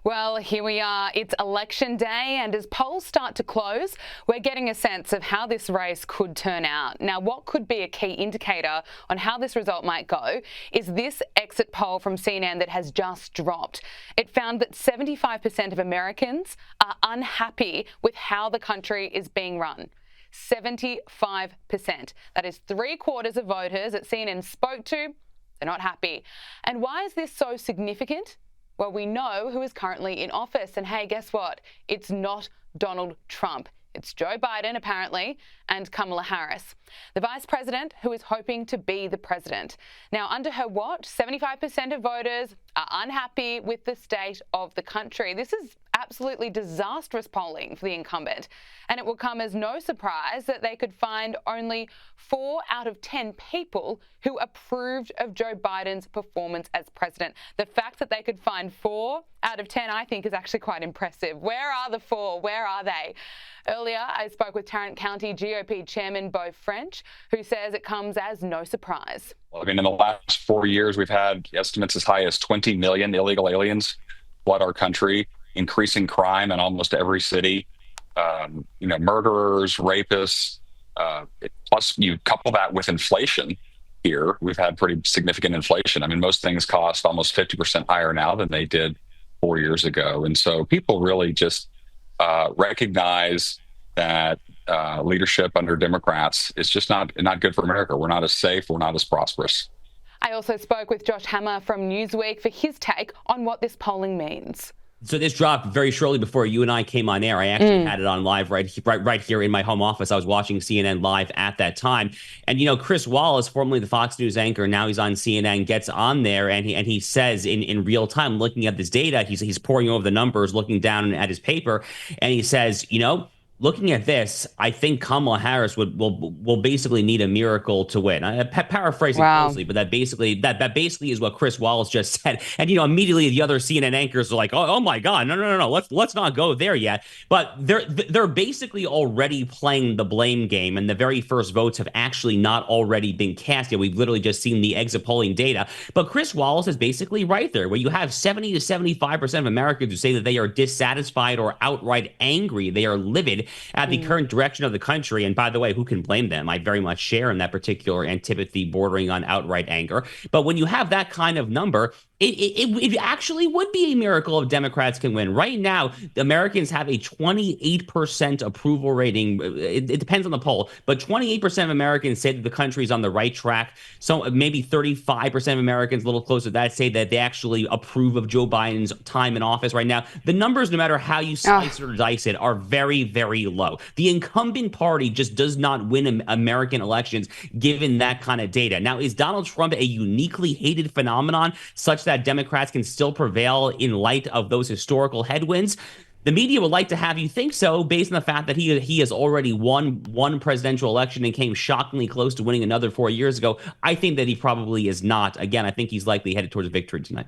Well, here we are. It's election day, and as polls start to close, we're getting a sense of how this race could turn out. Now, what could be a key indicator on how this result might go is this exit poll from CNN that has just dropped. It found that 75% of Americans are unhappy with how the country is being run. 75%. That is 3/4 of voters that CNN spoke to. They're not happy. And why is this so significant? Well, we know who is currently in office. And hey, guess what? It's not Donald Trump. It's Joe Biden, apparently, and Kamala Harris, the vice president who is hoping to be the president. Now, under her watch, 75% of voters are unhappy with the state of the country. This is absolutely disastrous polling for the incumbent. And it will come as no surprise that they could find only 4 out of 10 people who approved of Joe Biden's performance as president. The fact that they could find 4 out of 10, I think, is actually quite impressive. Where are the 4? Where are they? Earlier, I spoke with Tarrant County GOP Chairman Beau French, who says it comes as no surprise. Well, I mean, in the last 4 years, we've had estimates as high as 20 million illegal aliens flood our country, increasing crime in almost every city. Murderers, rapists. Plus, you couple that with inflation here. We've had pretty significant inflation. I mean, most things cost almost 50% higher now than they did 4 years ago. And so people really just recognize that leadership under Democrats is just not good for America. We're not as safe. We're not as prosperous. I also spoke with Josh Hammer from Newsweek for his take on what this polling means. So this dropped very shortly before you and I came on air. I actually had it on live right here in my home office. I was watching CNN live at that time. And, Chris Wallace, formerly the Fox News anchor, now he's on CNN, gets on there and he says in real time, looking at this data, he's poring over the numbers, looking down at his paper, and he says, looking at this, I think Kamala Harris will basically need a miracle to win. I'm paraphrasing closely, but that basically is what Chris Wallace just said. And immediately the other CNN anchors are like, oh my God, no, let's not go there yet. But they're basically already playing the blame game, and the very first votes have actually not already been cast yet. We've literally just seen the exit polling data. But Chris Wallace is basically right there, where you have 70 to 75% of Americans who say that they are dissatisfied or outright angry. They are livid at the current direction of the country. And by the way, who can blame them? I very much share in that particular antipathy bordering on outright anger. But when you have that kind of number, it actually would be a miracle if Democrats can win. Right now, Americans have a 28% approval rating. It depends on the poll, but 28% of Americans say that the country is on the right track. So maybe 35% of Americans, a little closer to that, say that they actually approve of Joe Biden's time in office right now. The numbers, no matter how you slice or dice it, are very, very low. The incumbent party just does not win American elections given that kind of data. Now, is Donald Trump a uniquely hated phenomenon such that Democrats can still prevail in light of those historical headwinds? The media would like to have you think so, based on the fact that he has already won one presidential election and came shockingly close to winning another 4 years ago. I think that he probably is not. Again, I think he's likely headed towards victory tonight.